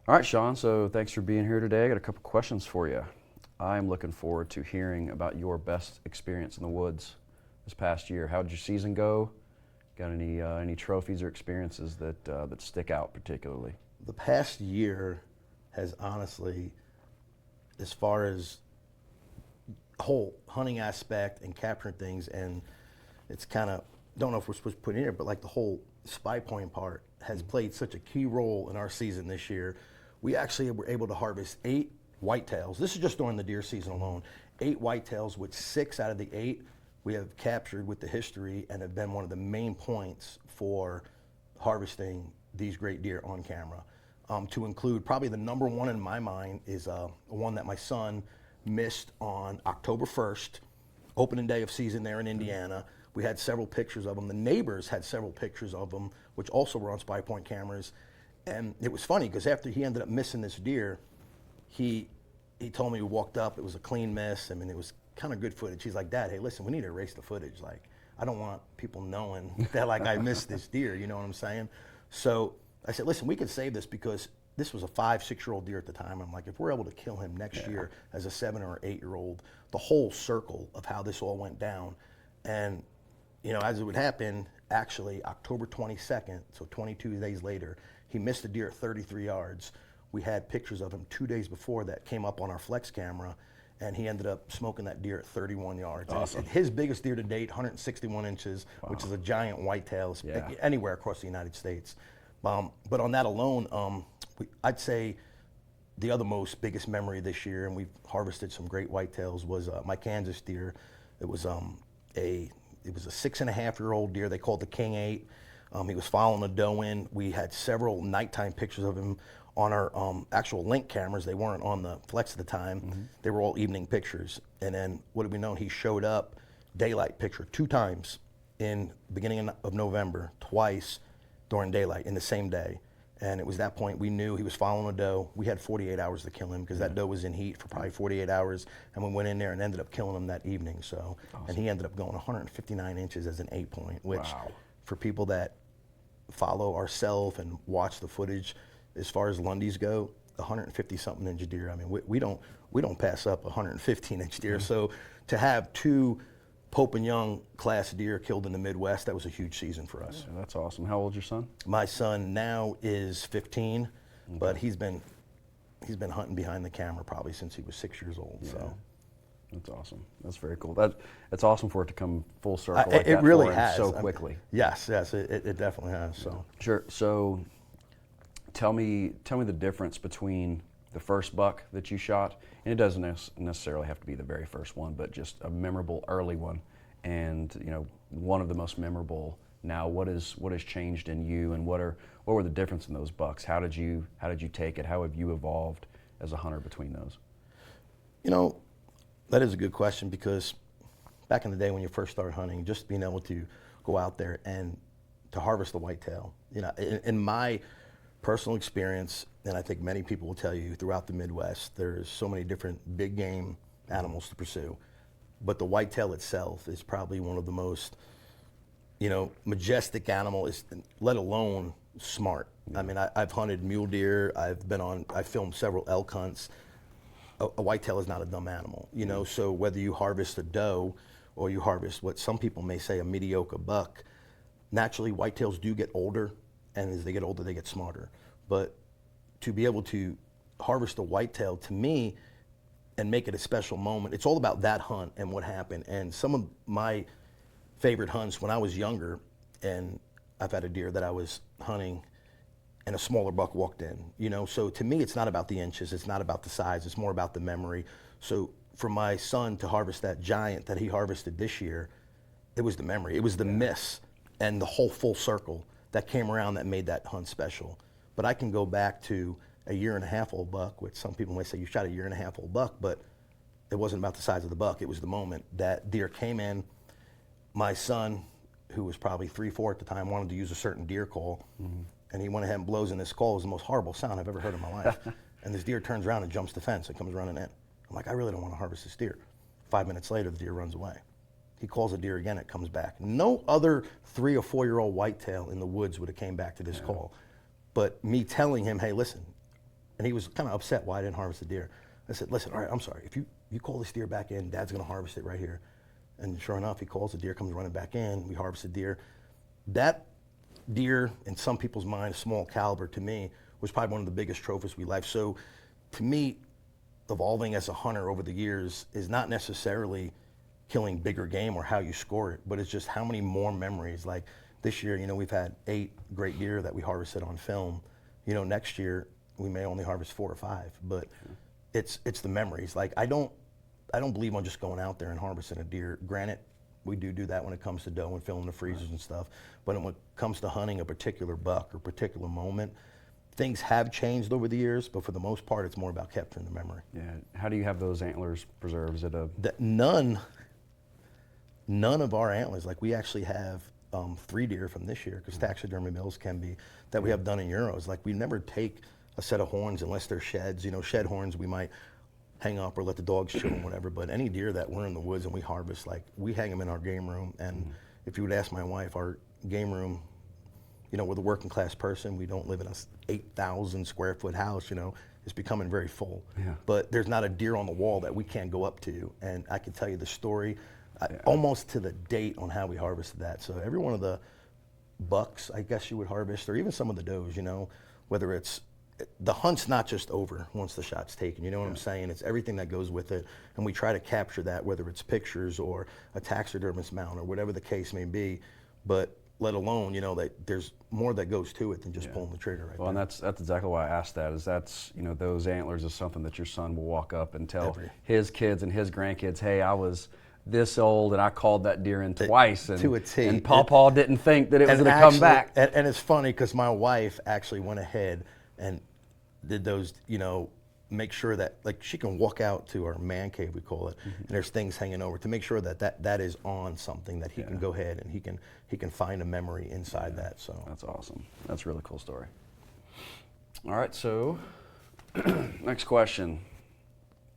All right, Sean, so thanks for being here today. I got a couple questions for you. I'm looking forward to hearing about your best experience in the woods this past year. How did your season go? Got any trophies or experiences that stick out particularly? The past year has honestly, as far as whole hunting aspect and capturing things, and it's kind of, don't know if we're supposed to put it in here, but like the whole spy point part has played such a key role in our season this year. We actually were able to harvest 8 whitetails. This is just during the deer season alone. 8 whitetails, with 6 out of the 8 we have captured with the history and have been one of the main points for harvesting these great deer on camera. To include probably the number one in my mind is one that my son missed on October 1st, opening day of season there in Indiana. We had several pictures of them. The neighbors had several pictures of them, which also were on spy point cameras. And it was funny because after he ended up missing this deer, he told me, we walked up, it was a clean miss. I mean, it was kind of good footage. He's like, Dad, hey, listen, we need to erase the footage. Like, I don't want people knowing that like I missed this deer, you know what I'm saying? So I said, listen, we could save this because this was a 5-6-year-old deer at the time. I'm like, if we're able to kill him next year as a 7 or 8-year-old, the whole circle of how this all went down. And, you know, as it would happen, actually October 22nd, so 22 days later, he missed a deer at 33 yards. We had pictures of him 2 days before that came up on our flex camera, and he ended up smoking that deer at 31 yards. Awesome. And his biggest deer to date, 161 inches, which is a giant whitetail anywhere across the United States. But on that alone, I'd say the other biggest memory this year, and we've harvested some great whitetails, was my Kansas deer. It was a 6.5-year-old deer. They called the King 8. He was following a doe in. We had several nighttime pictures of him on our actual Link cameras. They weren't on the Flex at the time. They were all evening pictures. And then what did we know? He showed up, daylight picture, 2 times in beginning of November, twice during daylight in the same day. And it was that point we knew he was following a doe. We had 48 hours to kill him because that doe was in heat for probably 48 hours. And we went in there and ended up killing him that evening. So, and he ended up going 159 inches as an 8-point, which for people that follow ourselves and watch the footage, as far as Lundys go, 150-something inch deer. I mean, we don't pass up 115-inch deer. So to have 2 Pope and Young class deer killed in the Midwest, that was a huge season for us. Yeah, that's awesome. How old's your son? My son now is 15, but he's been hunting behind the camera probably since he was 6 years old. Yeah. So that's awesome. That's very cool. It's awesome for it to come full circle. It really has so quickly. Yes, it definitely has. So sure. So tell me the difference between the first buck that you shot, and it doesn't necessarily have to be the very first one, but just a memorable early one, and one of the most memorable now. What has changed in you, and what were the difference in those bucks? How did you take it? How have you evolved as a hunter between those? That is a good question, because back in the day when you first started hunting, just being able to go out there and to harvest the whitetail, in my personal experience, and I think many people will tell you throughout the Midwest, there's so many different big game animals to pursue. But the whitetail itself is probably one of the most, majestic animal, let alone smart. I mean, I've hunted mule deer, I've filmed several elk hunts. A whitetail is not a dumb animal, so whether you harvest a doe or you harvest what some people may say a mediocre buck, naturally whitetails do get older, and as they get older, they get smarter. But to be able to harvest a whitetail, to me, and make it a special moment, it's all about that hunt and what happened. And some of my favorite hunts when I was younger, and I've had a deer that I was hunting and a smaller buck walked in, so to me, it's not about the inches, it's not about the size, it's more about the memory. So for my son to harvest that giant that he harvested this year, it was the memory, it was the miss and the whole full circle that came around that made that hunt special. But I can go back to a 1.5-year-old buck, which some people may say you shot a 1.5-year-old buck, but it wasn't about the size of the buck, it was the moment. That deer came in, my son, who was probably 3-4 at the time, wanted to use a certain deer call, and he went ahead and blows in this call. It was the most horrible sound I've ever heard in my life. And this deer turns around and jumps the fence and comes running in. I'm like, I really don't want to harvest this deer. 5 minutes later, the deer runs away. He calls the deer again, it comes back. No other 3 or 4-year-old whitetail in the woods would have came back to this call. But me telling him, hey, listen, And he was kind of upset why I didn't harvest the deer. I said, listen, all right, I'm sorry. If you call this deer back in, Dad's going to harvest it right here. And sure enough, he calls the deer, comes running back in. We harvest the deer. That deer, in some people's mind, small caliber, to me, was probably one of the biggest trophies we left. So to me, evolving as a hunter over the years is not necessarily killing bigger game or how you score it, but it's just how many more memories. Like this year, we've had 8 great deer that we harvested on film. Next year we may only harvest 4 or 5, but it's the memories. Like I don't believe on just going out there and harvesting a deer. Granted, we do that when it comes to doe and filling the freezers and stuff, but when it comes to hunting a particular buck or particular moment, things have changed over the years, but for the most part, it's more about capturing the memory. Yeah. How do you have those antlers preserved? Is it None of our antlers, like we actually have 3 deer from this year, because taxidermy mills can be, that we have done in euros. Like we never take a set of horns unless they're sheds. Shed horns we might hang up or let the dogs chew them, whatever. But any deer that we're in the woods and we harvest, like we hang them in our game room. And if you would ask my wife, our game room, we're the working class person. We don't live in a 8,000 square foot house, it's becoming very full. Yeah. But there's not a deer on the wall that we can't go up to. And I can tell you the story almost to the date on how we harvested that. So every one of the bucks, I guess you would harvest, or even some of the does, whether it's, the hunt's not just over once the shot's taken, you know what I'm saying? It's everything that goes with it. And we try to capture that, whether it's pictures or a taxidermist mount or whatever the case may be. But let alone, that there's more that goes to it than just pulling the trigger right Well, there. and that's exactly why I asked that, is that's, those antlers is something that your son will walk up and tell his kids and his grandkids, hey, I was this old and I called that deer in twice. And, to a T. And Paw didn't think that it was going to come back. And it's funny because my wife actually went ahead and did those, make sure that, like, she can walk out to our man cave, we call it, and there's things hanging over to make sure that is on something that he can go ahead and he can find a memory inside that. So that's awesome. That's a really cool story. All right, so next question.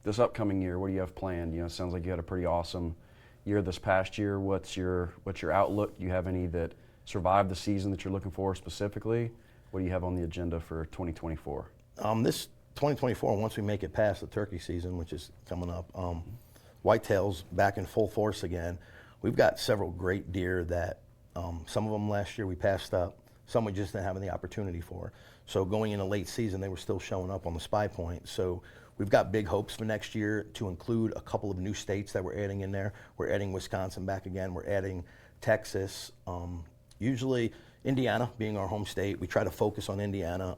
This upcoming year, what do you have planned? It sounds like you had a pretty awesome year this past year. What's your outlook? Do you have any that survived the season that you're looking for specifically? What do you have on the agenda for 2024? This 2024, once we make it past the turkey season, which is coming up, whitetails back in full force again. We've got several great deer that some of them last year we passed up, some we just didn't have any opportunity for. So going into late season, they were still showing up on the spy point. So we've got big hopes for next year to include a couple of new states that we're adding in there. We're adding Wisconsin back again. We're adding Texas. Usually Indiana being our home state, we try to focus on Indiana.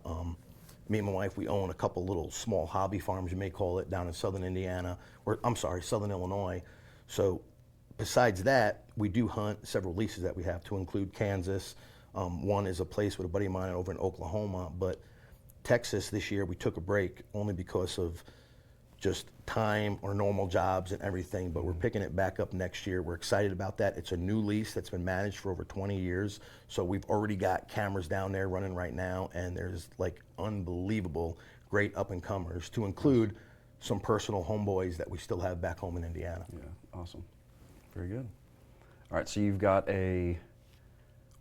Me and my wife, we own a couple little small hobby farms, you may call it, down in southern Indiana, or I'm sorry, southern Illinois. So besides that, we do hunt several leases that we have to include Kansas. One is a place with a buddy of mine over in Oklahoma, but Texas this year we took a break only because of just time or normal jobs and everything, but we're picking it back up next year. We're excited about that. It's a new lease that's been managed for over 20 years. So we've already got cameras down there running right now, and there's like unbelievable great up and comers to include some personal homeboys that we still have back home in Indiana. Yeah, awesome. Very good. All right, so you've got a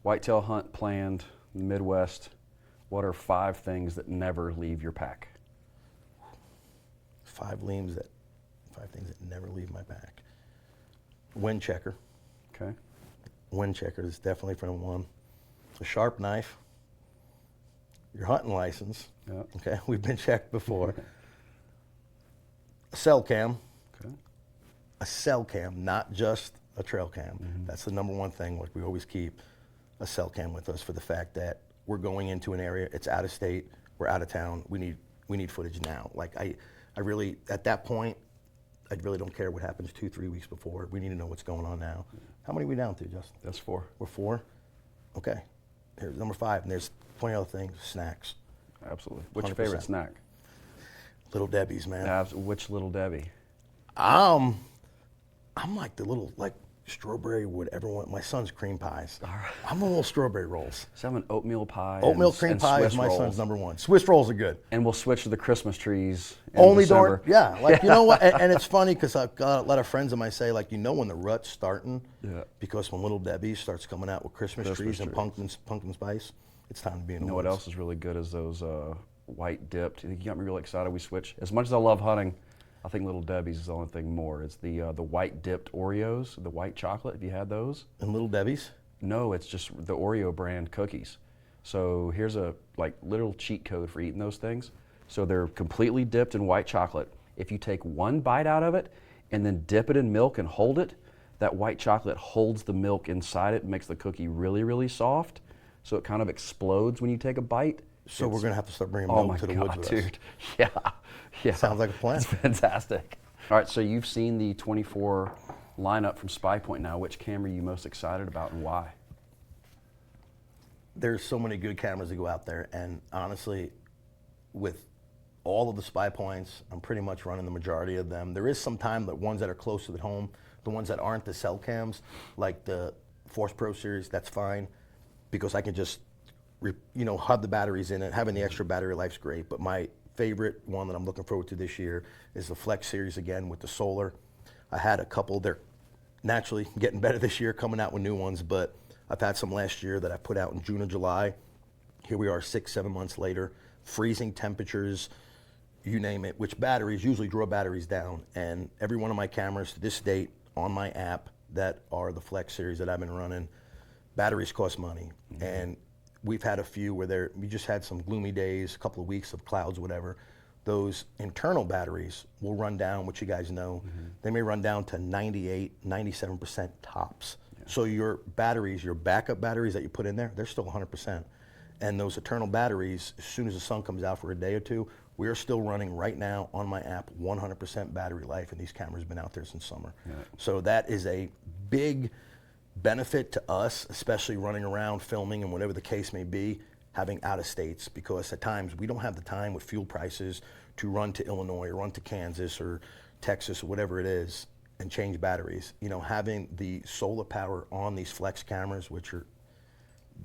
whitetail hunt planned in the Midwest. What are 5 things that never leave your pack? 5 things that never leave my pack. Wind checker. Okay. Wind checker is definitely for one. A sharp knife. Your hunting license. Yep. Okay, we've been checked before. A cell cam. Okay. A cell cam, not just a trail cam. That's the number one thing. Like we always keep a cell cam with us for the fact that we're going into an area. It's out of state. We're out of town. We need footage now. Like I really, at that point, I really don't care what happens 2-3 weeks before. We need to know what's going on now. How many are we down to, Justin? That's 4. We're 4? Okay. Here's number 5, and there's plenty of other things. Snacks. Absolutely. What's your 100%. favorite snack? Little Debbie's, man. Which Little Debbie? I'm like the little, like, strawberry would ever want. My son's cream pies. I'm a little strawberry rolls. So I'm an oatmeal pie. Oatmeal cream pie is Swiss my rolls. son's number 1. Swiss rolls are good. And we'll switch to the Christmas trees in Only December. during, yeah, like, you know what, and it's funny because I've got a lot of friends of mine say, like, when the rut's starting, because when Little Debbie starts coming out with Christmas trees and pumpkin spice, it's time to be in the You know what woods. else is really good is those white dipped. You got me really excited. We switched. As much as I love hunting, I think Little Debbie's is the only thing more. It's the white dipped Oreos, the white chocolate. Have you had those? And Little Debbie's? No, it's just the Oreo brand cookies. So here's a like little cheat code for eating those things. So they're completely dipped in white chocolate. If you take one bite out of it and then dip it in milk and hold it, that white chocolate holds the milk inside it and makes the cookie really, really soft. So it kind of explodes when you take a bite. So we're going to have to start bringing Oh milk my to the God, woods with dude. us. Yeah. Yeah. Sounds like a plan. It's fantastic. All right, so you've seen the 24 lineup from Spy Point now. Which camera are you most excited about and why? There's so many good cameras that go out there, and honestly, with all of the Spy Points, I'm pretty much running the majority of them. There is some time that ones that are closer to home, the ones that aren't the cell cams, like the Force Pro series, that's fine, because I can just, hub the batteries in it. Having the extra battery life's great, but my favorite one that I'm looking forward to this year is the Flex series again with the solar. I had a couple. They're naturally getting better this year, coming out with new ones, but I've had some last year that I put out in June and July. Here we are 6-7 months later, freezing temperatures, you name it, which batteries usually draw batteries down. And every one of my cameras to this date on my app that are the Flex series that I've been running, batteries cost money. Mm-hmm. And we've had a few where we just had some gloomy days, a couple of weeks of clouds, whatever. Those internal batteries will run down, which you guys know. Mm-hmm. They may run down to 98, 97% tops. Yeah. So your batteries, your backup batteries that you put in there, they're still 100%. And those internal batteries, as soon as the sun comes out for a day or two, we are still running right now on my app 100% battery life, and these cameras have been out there since summer. Yeah. So that is a big benefit to us, especially running around filming and whatever the case may be, having out of states, because at times we don't have the time with fuel prices to run to Illinois or run to Kansas or Texas or whatever it is and change batteries. Having the solar power on these Flex cameras, which are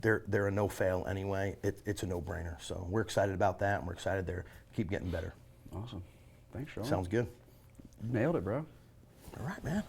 they're a no fail anyway, it's a no-brainer. So we're excited about that, and we're excited they're keep getting better. Awesome. Thanks, Sean. Sounds good. You nailed it, bro. All right, man.